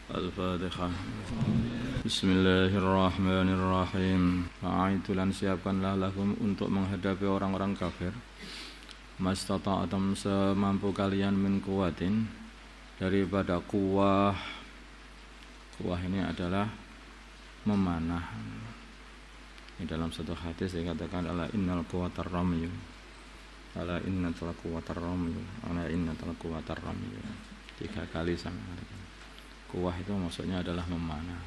Al-Fatihah. Bismillahirrahmanirrahim. Fa'aitulan siapkanlah lahum untuk menghadapi orang-orang kafir. Mastata'atam semampu kalian min kuwatin, daripada kuwah. Kuwah ini adalah memanah. Ini dalam satu hadis dikatakan ala innal quwatar ramyu. Ala innatal quwatar ramyu. Ala innatal quwatar ramyu. 3 kali sama. Kuwah itu maksudnya adalah memanah.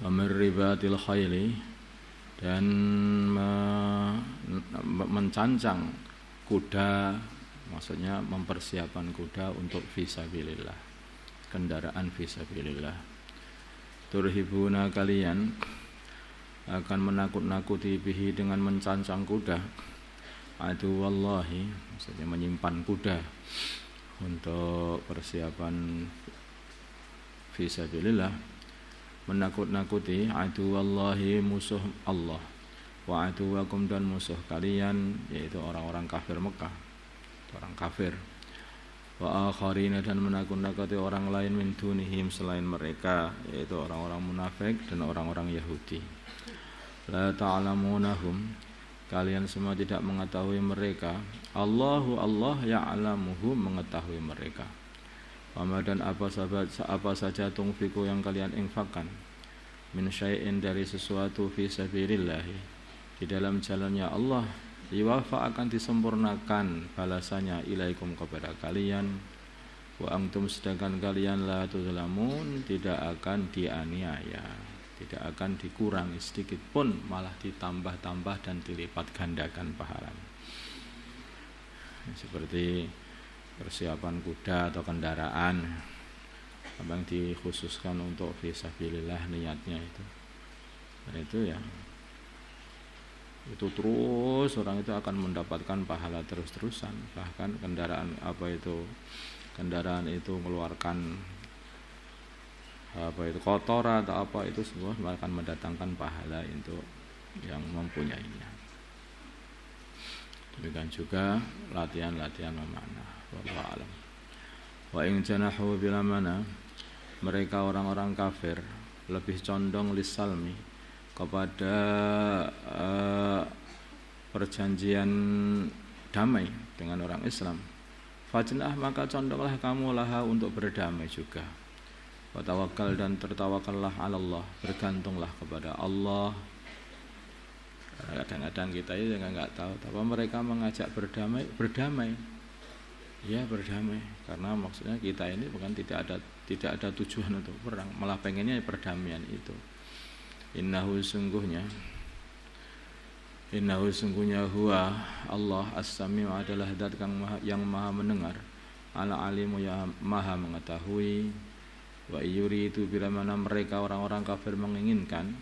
Wa mirribatil khayli, dan mencancang kuda, maksudnya mempersiapkan kuda untuk fisabilillah, kendaraan fisabilillah. Turhibuna, kalian akan menakut-nakuti bihi dengan mencancang kuda. Adu wallahi, maksudnya menyimpan kuda untuk persiapan fisabilillah. Menakut-nakuti adu wallahi, musuh Allah, wa aduwakum, dan musuh kalian, yaitu orang-orang kafir Mekah, orang kafir. Wa akharina, dan menakut-nakuti orang lain min dunihim, selain mereka, yaitu orang-orang munafik dan orang-orang Yahudi. La ta'lamunahum, kalian semua tidak mengetahui mereka. Allahu, Allah ya'lamuhum, mengetahui mereka. Wama, dan apa saja tungfiku yang kalian infakkan, min syai'in, dari sesuatu, fi sabilillah, di dalam jalannya Allah, yuwafa, akan disempurnakan balasannya, ilaikum, kepada kalian. Wa antum, sedangkan kalian la tuzlamun, tidak akan dianiaya, tidak akan dikurangi sedikit pun, malah ditambah-tambah dan dilipat gandakan pahalanya. Seperti persiapan kuda atau kendaraan, yang dikhususkan untuk fisabilillah niatnya itu. Dan itu ya, itu terus orang itu akan mendapatkan pahala terus-terusan. Bahkan kendaraan itu mengeluarkan kotoran atau apa, itu semua akan mendatangkan pahala untuk yang mempunyainya. Demikian juga latihan-latihan memanah. Wallahu a'lam. Wa in janahu bila mana, mereka orang-orang kafir lebih condong lisalmi, kepada perjanjian damai dengan orang Islam. Fajnah, maka condonglah kamu laha, untuk berdamai juga. Wa tawakkal, dan tertawakallah ala Allah, bergantunglah kepada Allah. Kadang-kadang kita itu enggak tahu, tapi mereka mengajak berdamai. Ya, berdamai, karena maksudnya kita ini bukan tidak ada tujuan untuk perang, malah pengennya perdamaian itu. Innahu sungguhnya huwa Allah as-sami'u, adalah zat yang maha mendengar, al-alimu, yang maha mengetahui. Wa yuridu, bila mana mereka orang-orang kafir menginginkan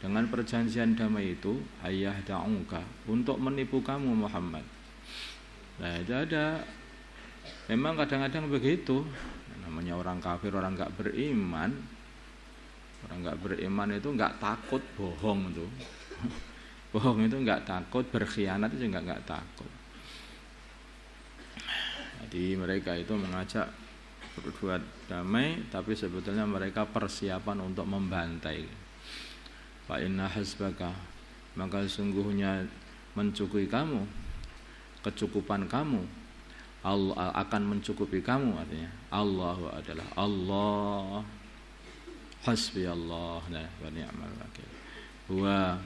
dengan perjanjian damai itu, ayah da'uka, untuk menipu kamu Muhammad. Nah, itu ada. Memang kadang-kadang begitu. Namanya orang kafir, orang enggak beriman. Orang enggak beriman itu enggak takut bohong itu. Bohong itu enggak takut, berkhianat itu enggak takut. Jadi mereka itu mengajak berbuat damai, tapi sebetulnya mereka persiapan untuk membantai. Fa inna hasbaka, maka sungguhnya mencukupi kamu, kecukupan kamu, Allah akan mencukupi kamu, artinya Allahu adalah Allah, hasbi Allah wa ni'mal wakil. Wa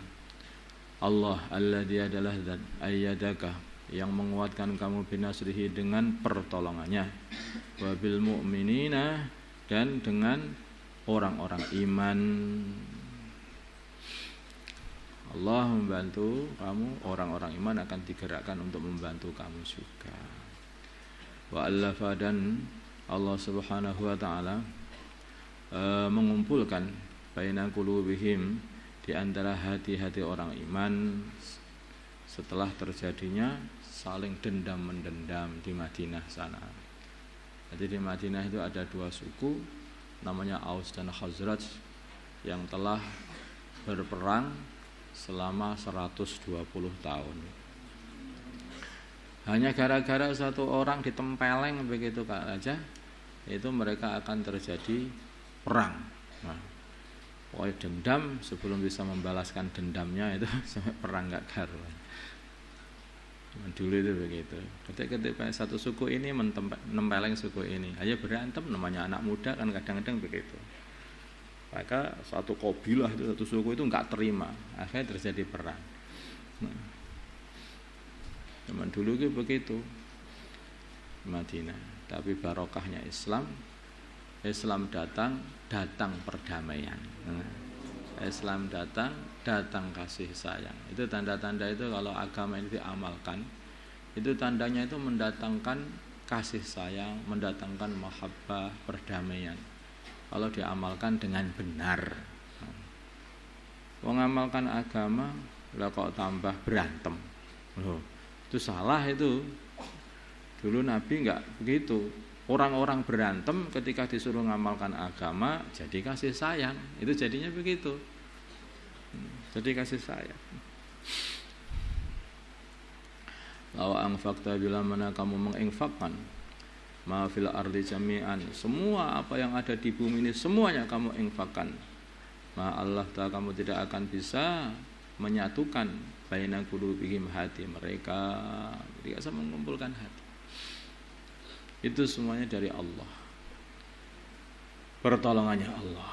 Allah alladzi, adalah zat ayyadaka, yang menguatkan kamu binasrihi, dengan pertolongannya. Wa bil mu'minina, dan dengan orang-orang iman. Allah membantu kamu, orang-orang iman akan digerakkan untuk membantu kamu juga. Wa allafa, dan Allah Subhanahu wa taala mengumpulkan baina qulubihim, di antara hati-hati orang iman, setelah terjadinya saling dendam-mendendam di Madinah sana. Jadi di Madinah itu ada 2 suku, namanya Aus dan Khazraj, yang telah berperang selama 120 tahun. Hanya gara-gara satu orang ditempeleng begitu aja, itu mereka akan terjadi perang. Nah, pokoknya dendam sebelum bisa membalaskan dendamnya itu sampai perang gak karuan. Dulu itu begitu. Ketika satu suku ini menempeleng suku ini, ayo berantem, namanya anak muda kan kadang-kadang begitu. Maka satu kabilah itu, satu suku itu nggak terima, akhirnya terjadi perang. Nah, zaman dulu itu begitu Madinah. Tapi barokahnya Islam datang perdamaian. Nah, Islam datang kasih sayang. Itu tanda-tanda itu kalau agama ini diamalkan, itu tandanya itu mendatangkan kasih sayang, mendatangkan mahabbah, perdamaian. Kalau diamalkan dengan benar. Mengamalkan agama lah kok tambah berantem. Loh, itu salah itu. Dulu Nabi enggak begitu. Orang-orang berantem ketika disuruh mengamalkan agama jadi kasih sayang. Itu jadinya begitu. Jadi kasih sayang. Lawa anfaqta bila mana kamu menginfakkan ma fil ardi jami'an, semua apa yang ada di bumi ini semuanya kamu infakkan. Ma Allah Ta'ala kamu tidak akan bisa menyatukan baina qulubihim, hati mereka tidak bisa mengumpulkan hati. Itu semuanya dari Allah, pertolongannya Allah.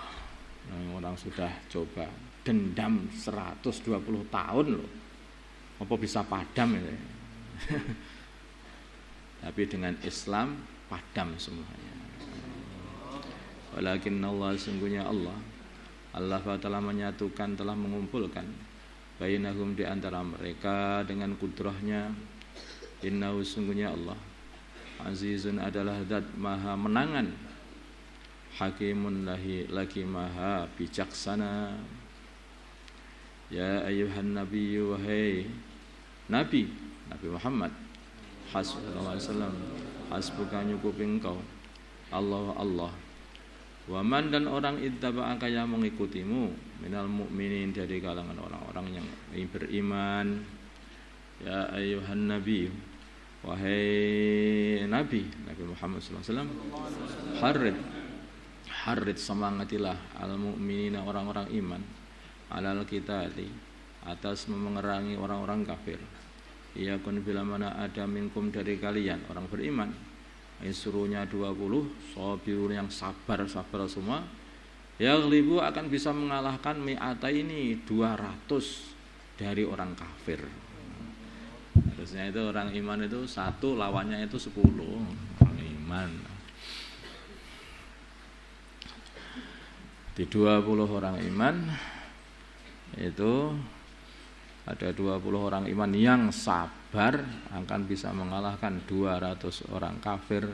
Nah, orang sudah coba dendam 120 tahun loh, apa bisa padam ya? Tapi dengan Islam padam semuanya. Walakin Allah, sungguhnya Allah telah menyatukan, telah mengumpulkan bainahum, di antara mereka dengan kudrahnya. Innahu, sungguhnya Allah Azizun adalah zat maha menangan, Hakimun lagi maha bijaksana. Ya ayyuhan nabiyyu, wahai Nabi Muhammad sallallahu alaihi wasallam, hasbuka nyukup engkau Allah wa man, dan orang ittaba'aka yang mengikutimu, minal mu'minin, dari kalangan orang-orang yang beriman. Ya ayyuhan nabi, wahai Nabi Muhammad sallallahu alaihi wasallam, harrid semangatilah al-mu'minina, orang-orang iman, alal qitali, atas memerangi orang-orang kafir. Ya kun bila mana ada minkum, dari kalian orang beriman, suruhnya 20 sabirun, yang sabar semua, yaghlibu, akan bisa mengalahkan mi'ata ini 200 dari orang kafir. Harusnya itu orang iman itu satu, lawannya itu 10 orang iman. Di 20 orang iman itu ada 20 orang iman yang sabar akan bisa mengalahkan 200 orang kafir.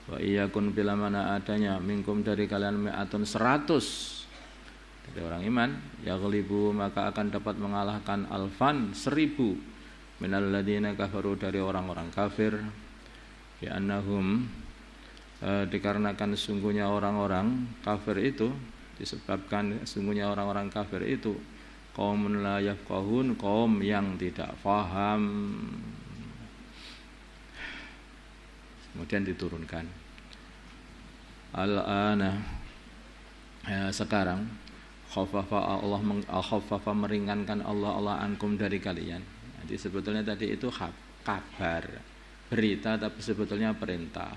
Wa iyakun bila mana adanya minkum, dari kalian mi'atun 100 dari orang iman, yaghlibu, maka akan dapat mengalahkan alfan 1000 minal ladina kafaru, dari orang-orang kafir. Bi annahum, dikarenakan sungguhnya orang-orang kafir itu, disebabkan sungguhnya orang-orang kafir itu qaumun la yafqahun, kaum yang tidak faham. Kemudian diturunkan al-ana, sekarang khaffafa meringankan Allah ankum, dari kalian. Jadi sebetulnya tadi itu kabar, berita, tapi sebetulnya perintah.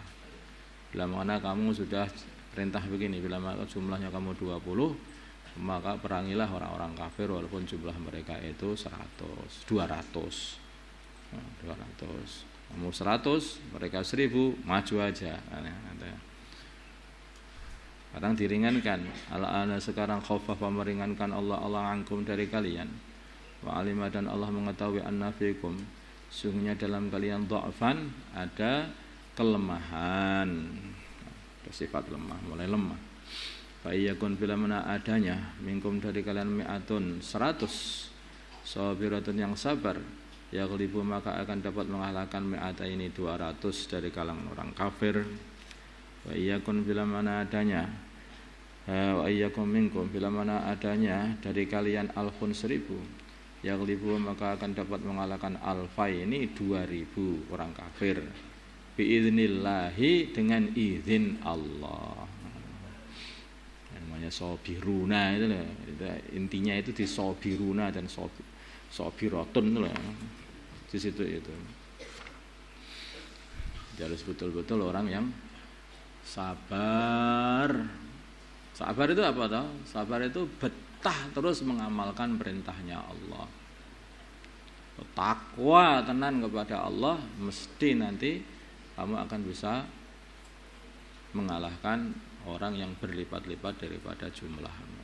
Bila mana kamu sudah perintah begini, bila mana jumlahnya kamu 20, maka perangilah orang-orang kafir walaupun jumlah mereka itu 200. Kamu 100, mereka 1000, maju aja. Kadang diringankan. Al-ana, sekarang khaffafa meringankan Allah ankum, dari kalian. Wa alima, dan Allah mengetahui anna fikum, sungguhnya dalam kalian dha'fan, ada kelemahan, ada sifat lemah, mulai lemah. Fa iyakun, bila mana adanya minkum, dari kalian mi'atun 100 sabiratun, yang sabar, yaghlibu, maka akan dapat mengalahkan mi'ata ini 200 dari kalangan orang kafir. Wa iyakun, bila mana adanya wa iyyakum minkum, bila mana adanya dari kalian alfun 1000, yaghlibu, maka akan dapat mengalahkan alfa ini 2000 orang kafir. biiznillahi, dengan izin Allah. Namanya sobiruna itu loh. Intinya itu di sobiruna dan sobiratun itu loh. Di situ itu. Harus betul-betul orang yang sabar. Sabar itu apa toh? Sabar itu betah terus mengamalkan perintahnya Allah. Takwa tenan kepada Allah, mesti nanti kamu akan bisa mengalahkan orang yang berlipat-lipat daripada jumlahmu.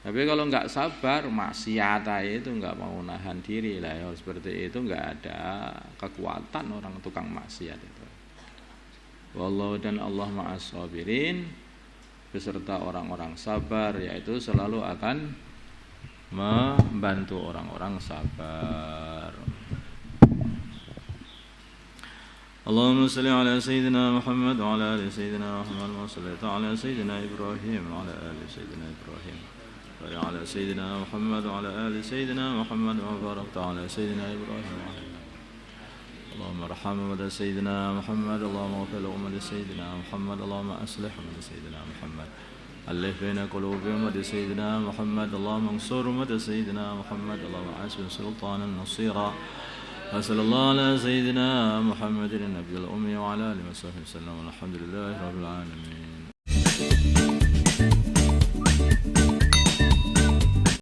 Tapi kalau nggak sabar, maksiat itu nggak mau nahan diri lah ya, seperti itu nggak ada kekuatan orang tukang maksiat itu. Wallahu, dan Allah ma'as sabirin, beserta orang-orang sabar, yaitu selalu akan membantu orang-orang sabar. Allahumma salli ala sayyidina Muhammad wa ala ali sayyidina Muhammad wa salli ala sayyidina Ibrahim wa ala ali sayyidina Ibrahim wa ala sayyidina Muhammad wa ala ali sayyidina Muhammad wa barakta ala sayyidina Ibrahim wa ala Allahumma arham ummata sayyidina Muhammad, Allahumma ighfir li ummati sayyidina Muhammad, Allahumma aslih ummata sayyidina Muhammad, alif baina qulubi ummati sayyidina Muhammad, Allahumma ansur ummata sayyidina Muhammad, Allahumma asbir sultanan nasira. wa sallallahu ala sayyidina Muhammadin nabiyil ummi wa ala alihi wa sahbihi wasallam, walhamdulillahi rabbil alamin.